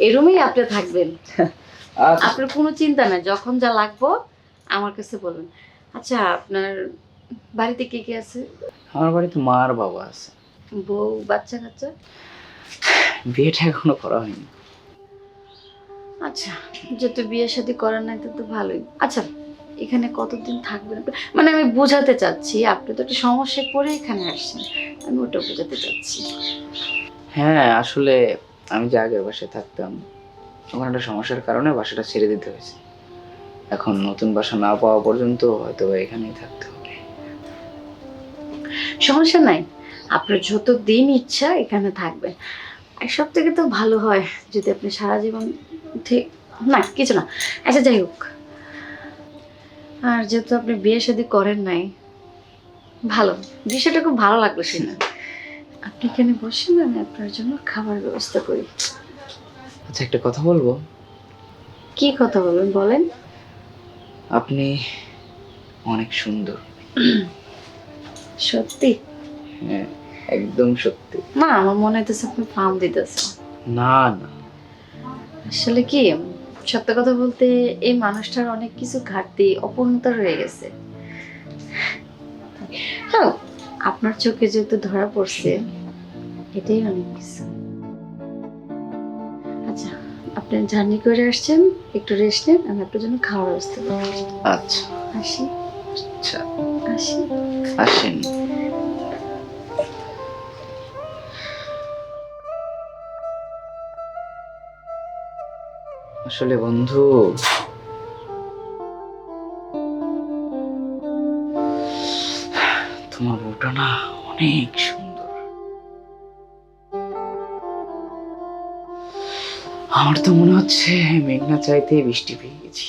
এই রুমেই আপনি থাকবেন। আচ্ছা। আপনার কোনো চিন্তা নাই, যখন যা লাগবো আমার কাছে বলবেন। আচ্ছা, আপনার বাড়িতে কে কে আছে? আমার বাড়িতে মা আর বাবা আছে। বউ, বাচ্চা কাচ্চা? বিয়েটা এখনো করা হয়নি। আচ্ছা, যেহেতু বিয়ে শাদী করার নাই তো ভালোই। আচ্ছা, এখানে কতদিন থাকবেন আপনি? মানে আমি বোঝাতে চাচ্ছি, আপনি তো একটা সমস্যায় পড়ে এখানে আসছেন, আমি ওটা বোঝাতে চাচ্ছি। হ্যাঁ, আসলে আমি যে আগের বাসায় থাকতাম ওখানে একটা সমস্যার কারণে বাসাটা ছেড়ে দিতে হয়েছে। এখন নতুন বাসা না পাওয়া পর্যন্ত হয়তো এখানেই থাকতে হবে। সমস্যা নাই, আপনার যত দিন ইচ্ছা এখানে থাকবেন। আর সব থেকে তো ভালো হয় যদি আপনি সারা জীবন ঠিক, না কিছু না। আচ্ছা যাই হোক, আর যেহেতু আপনি বিয়ে শাদী করেন নাই, ভালো, বিষয়টা খুব ভালো লাগলো শুনে। আপনি এখানে বসেন, আমি আপনার জন্য খাবার ব্যবস্থা করি। আচ্ছা, একটা কথা বলবো? কি কথা বলবেন বলেন। আপনি অনেক সুন্দর। সত্যি? হ্যাঁ, একদম সত্যি। না, আমার মনে হইতেছে আপনি ফার্ম দিতেছেন। না না, আসলে কি, সত্য কথা বলতে এই মানুষটার অনেক কিছু ঘাটতি অপূর্ণতা রয়ে গেছে। হ্যাঁ, আপনার চোখে যেহেতু ধরা পড়ছে, এটাই অনেক কিছু। আচ্ছা, আপনি জার্নি করে আসছেন, একটু রেস্ট নেন, আমি আপনার জন্য খাওয়ার ব্যবস্থা করি। আচ্ছা। আসি। আচ্ছা, আসি। আসেন। আসলে বন্ধু, তোমার বউটা না অনেক সুন্দর। আমার তো মনে হচ্ছে মেঘনা চাইতে বৃষ্টি পেয়ে গেছি।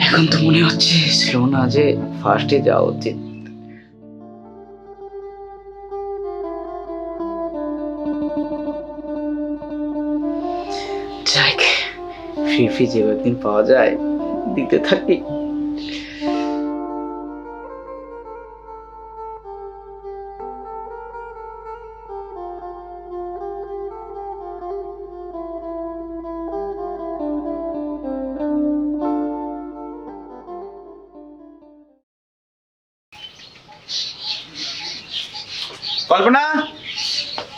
এখন তো মনে হচ্ছে স্লো না যে ফার্স্টে যাওয়া উচিত। যাক, ফ্রি ফ্রি যে একদিন পাওয়া যায় দিতে থাকি। কল্পনা,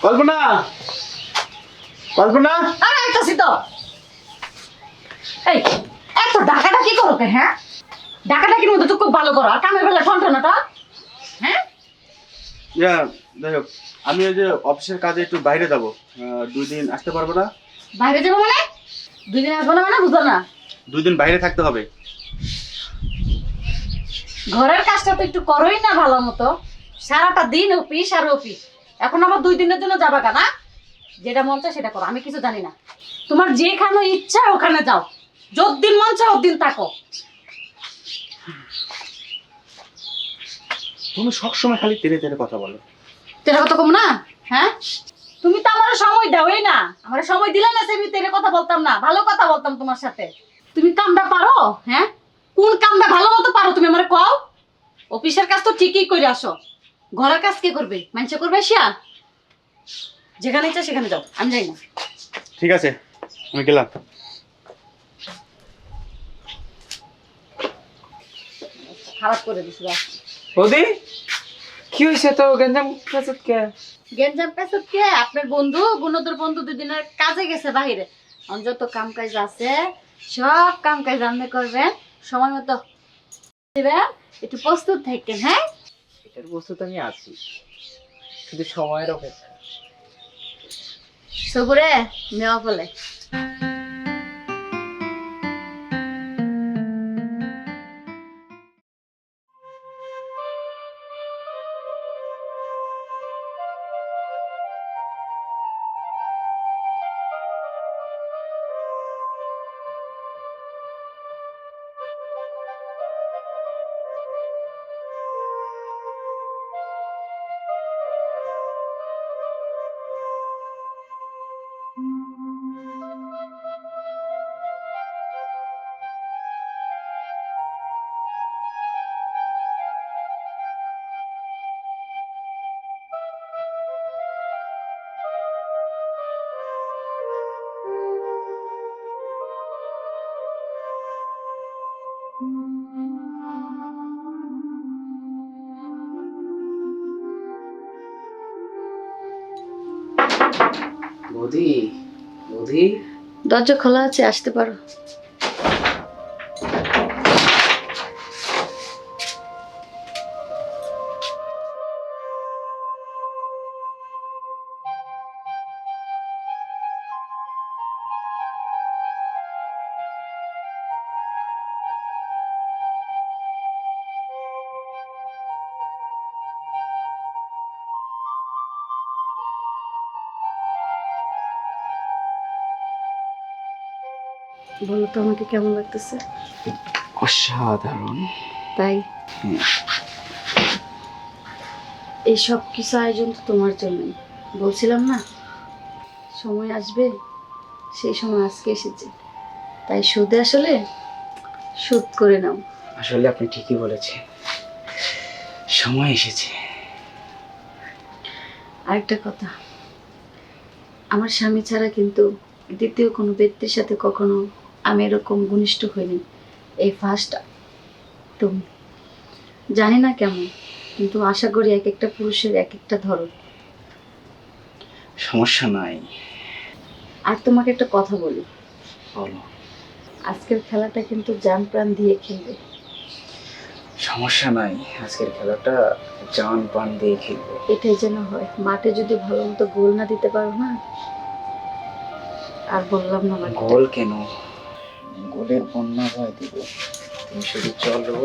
কল্পনা, কল্পনা। আরে আইতাছি তো। এই এত ডাকাডাকি করো কে? হ্যাঁ, ডাকাডাকির মধ্যে তো খুব ভালো করো, আর কামের বেলা ঠনঠনাটা। হ্যাঁ, ইয়া, যাই হোক, আমি ওই যে অফিসের কাজে একটু বাইরে যাব, 2 দিন আসতে পারবো না। বাইরে যাবো মানে? 2 দিন আসবো না মানে বুঝলো না? 2 দিন বাইরে থাকতে হবে। ঘরের কাজটা তো একটু করোই না ভালো মতো। সারাটা দিন অফিস আর অফিস, এখন আবার 2 দিনের জন্য যাবা কেনা? যেটা মন চায় সেটা করো, আমি কিছু জানি না। তোমার যেখানে ইচ্ছা ওখানে যাও, যতদিন মন চায় ওদিন থাকো। তুমি সবসময় খালি তেরে তেরে কথা বলো। তেরে কথা কম না? হ্যাঁ, তুমি তো আমার সময় দাওই না। আমার সময় দিলে না, আমি তেরে কথা বলতাম না, ভালো কথা বলতাম তোমার সাথে। তুমি কামটা পারো? হ্যাঁ, কোন কামটা ভালো মতো পারো তুমি আমারে কও। অফিসের কাজ তো ঠিকই করে আসো, ঘরের কাজ কে করবে? মানুষ করবে শিয়া। যেখানে ইচ্ছা সেখানে যাও, আমি যাই না। ঠিক আছে, আমি গেলাম। খারাপ করে দিছি। বৌদি, কি হয়েছে তো গঞ্জাম কাচত কে? গেঞ্জাম পেছাত কে? আপনার বন্ধু গুণদর বন্ধু 2 দিনের কাজে গেছে বাইরে। যত কাম কাজ আছে সব কাম কাজ আপনি করবেন, সময় মতো দিবেন, একটু প্রস্তুত থাকেন। হ্যাঁ, এটার প্রস্তুত আমি আছি, শুধু সময়ের অপেক্ষা। সবুরে নেওয়া ফলে। বৌদি, বৌদি। দরজা খোলা আছে, আসতে পারো। বলো তো আমাকে কেমন লাগতেছে? অসাধারণ। তাই? হুম। এই সব কিছু আয়োজন তো তোমার জন্যই। বলছিলাম না সময় আসবে, সেই সময় আজকে এসেছে। তাই সুদে আসলে সুদ করে নাও। আসলে আপনি ঠিকই বলেছেন, সময় এসেছে। আরেকটা কথা, আমার স্বামী ছাড়া কিন্তু দ্বিতীয় কোনো ব্যক্তির সাথে কখনো আমি এরকম ঘনিষ্ঠ হইনি। এই ফার্স্ট তুমি। জানি না কেমন, কিন্তু আশা করি এক একটা পুরুষের এক একটা ধরন। সমস্যা নাই। আর তোমাকে একটা কথা বলি, বলো। আজকের খেলাটা কিন্তু জান প্রাণ দিয়ে খেলবে। সমস্যা নাই, আজকের খেলাটা জান প্রাণ দিয়ে খেলবো। এটাই যেন হয়। মাঠে যদি ভালো মতো গোল না দিতে পারো না, আর বললাম না বাকিটা। গোল কেন, গোলের বন্যা ভয় দিব। তুমি শুধু চলো।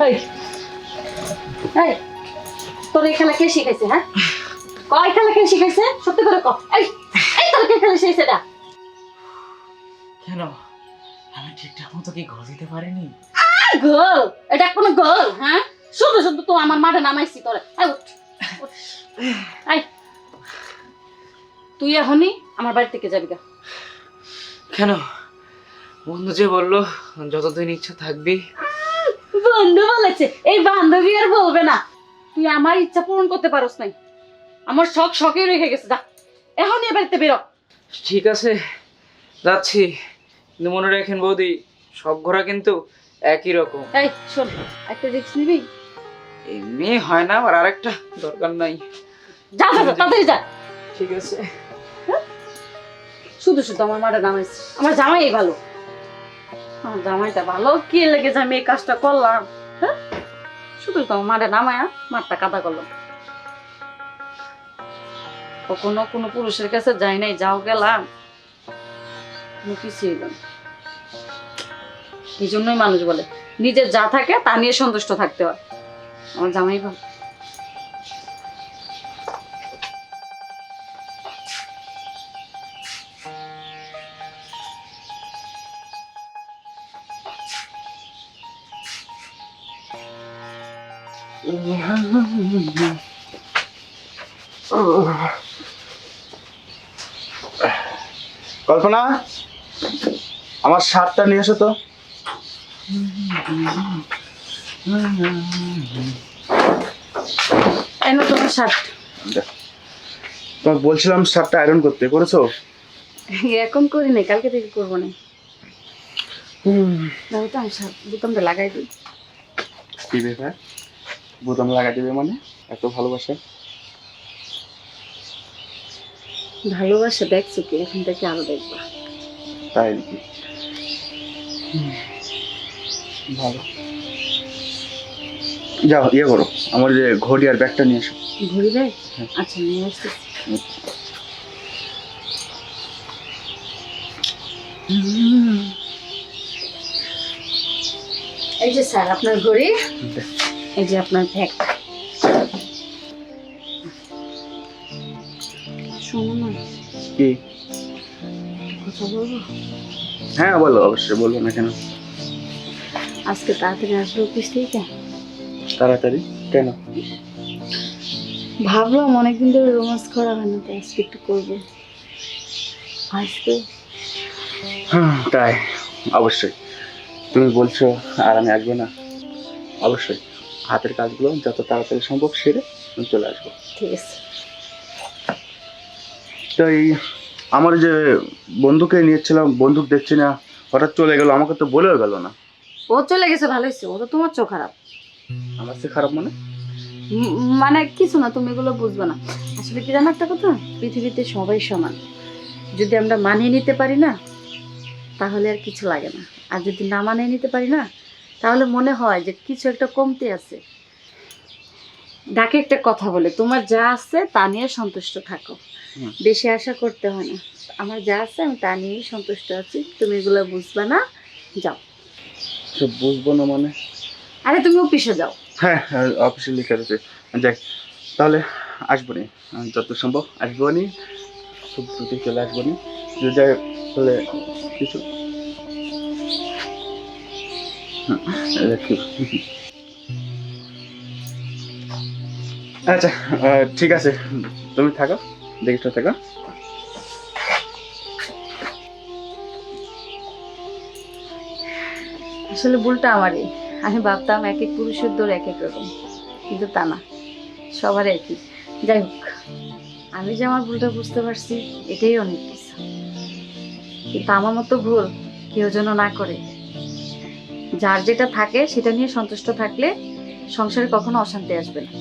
এই এই তোর এই খেলা কে শিখাইছে? হ্যাঁ, কয় খেলা কে শিখাইছে? সত্যি করে ক। এই এই তোর কে খেলা শিখাইছে এটা? কেন, আমি ঠিকঠাক মতো কি গোল দিতে পারিনি? গোল? এটা কোনো গোল? হ্যাঁ, শুধু শুধু তো আমার মাঠে নামাইছি তোরে। এই উঠ, উঠ। এই তুই এখনই আমার বাড়ি থেকে যাবি গা। কেন, বন্ধু যে বললো যতদিন ইচ্ছা থাকবি। বন্ধু বলেছে, এই বান্ধবী আর বলবে না। তুই আমার ইচ্ছা পূরণ করতে পারোস নাই। আমার শখ শখে রেখে গেছে। যা এখনই এ বাড়িতে বেরো। ঠিক আছে, যাচ্ছি। কিন্তু মনে রাখেন বৌদি, সব ঘোড়া কিন্তু একই রকম। এই শোন, একটা রিস্ক নিবি? এমনি হয় না, আর আরেকটা দরকার নাই। যা যা যা, তাড়াতাড়ি যা। ঠিক আছে। শুধু শুধু আমার মাঠে নামাইছে। আমার জামাই ভালো, আমার জামাইটা ভালো, কি লেগেছে আমি এই কাজটা করলাম? হ্যাঁ, শুধু তো আমার মাঠে নামায়া মাঠটা কাদা করলাম। কখনো কোনো পুরুষের কাছে যাই নাই, যাও গেলাম, কোনো কিছুই না। এই জন্যই মানুষ বলে নিজের যা থাকে তা নিয়ে সন্তুষ্ট থাকতে হয়। আমার জামাই ভালো। কল্পনা, আমার শার্টটা নিয়ে এসো তো। এই না তোমার শার্ট। তোমাকে বলছিলাম শার্টটা আয়রন করতে, করেছো? এখন করি নাই, কালকে থেকে করবো না। দাও তো, আমি বোতামটা লাগাই দিই। কি ব্যাপার, বোতাম লাগাই দেবে মানে? এত ভালোবাসা? ভালোবাসা দেখছো কি, এখন থেকে আরো দেখবা। তাই নাকি? ভালো, যাও ইয়ে করো, আমার যে ঘড়ি আর ব্যাগটা নিয়ে এসো। ঘুরি ব্যাগ? আচ্ছা, নিয়ে আসতেছি। এই যে স্যার আপনার ঘড়ি, এই যে আপনার ব্যাগ। শোনো না, কি কথা বলবো? হ্যাঁ বলো, অবশ্যই বলবো না কেন। আজকে তাড়াতাড়ি আসবে অফিস থেকে? তাড়াতাড়ি কেন? ভাবলাম অনেকদিন ধরে রোমান্স করা হয় না, তো আজকে একটু করবো। আসবে? হ্যাঁ তাই, অবশ্যই। তুমি বলছো আর আমি আসবো না? অবশ্যই, হাতের কাজগুলো যত তাড়াতাড়ি সম্ভব সেরে আমি চলে আসবো। ঠিক আছে। তাই আমার যে বন্ধুকে নিয়েছিলাম, বন্দুক দেখছি না, হঠাৎ চলে গেল, আমাকে তো বলেও গেল না। ও চলে গেছে, ভালো হয়েছে। ও তো তোমার চোখ খারাপ। আমার সে খারাপ মানে? মানে কিছু না, তুমি এগুলো বুঝবে না। আসলে কি জানো একটা কথা, পৃথিবীতে সবাই সমান। যদি আমরা মানিয়ে নিতে পারি না, তাহলে আর কিছু লাগে না। আর যদি না মানিয়ে নিতে পারি না, তাহলে মনে হয় যে কিছু একটা কমতি আছে। ডাকে একটা কথা বলে, তোমার যা আছে তা নিয়ে সন্তুষ্ট থাকো, হুম। বেশি আশা করতে হয় না। আমার যা আছে আমি তা নিয়েই সন্তুষ্ট আছি, তুমি এগুলো বুঝবে না। যাও। সব বুঝবো না মানে? আরে তুমি অফিসে যাও। হ্যাঁ হ্যাঁ, অফিসে লিখে আছে। যাই, তাহলে আসবো নি, যত সম্ভব আসবো নি, খুব দ্রুত চলে আসবো নি। যদি যাই তাহলে কিছু আচ্ছা, ঠিক আছে, তুমি থাকো, দেখিস থাকো। আসলে ভুলটা আমারই। আমি ভাবতাম এক এক পুরুষের দৌড় এক এক রকম, কিন্তু তা না, সবার একই। যাই হোক, আমি যে আমার ভুলটা বুঝতে পারছি এটাই অনেক কিছু। কিন্তু আমার মতো ভুল কেউ যেন না করে। যার যেটা থাকে সেটা নিয়ে সন্তুষ্ট থাকলে সংসারে কখনো অশান্তি আসবে না।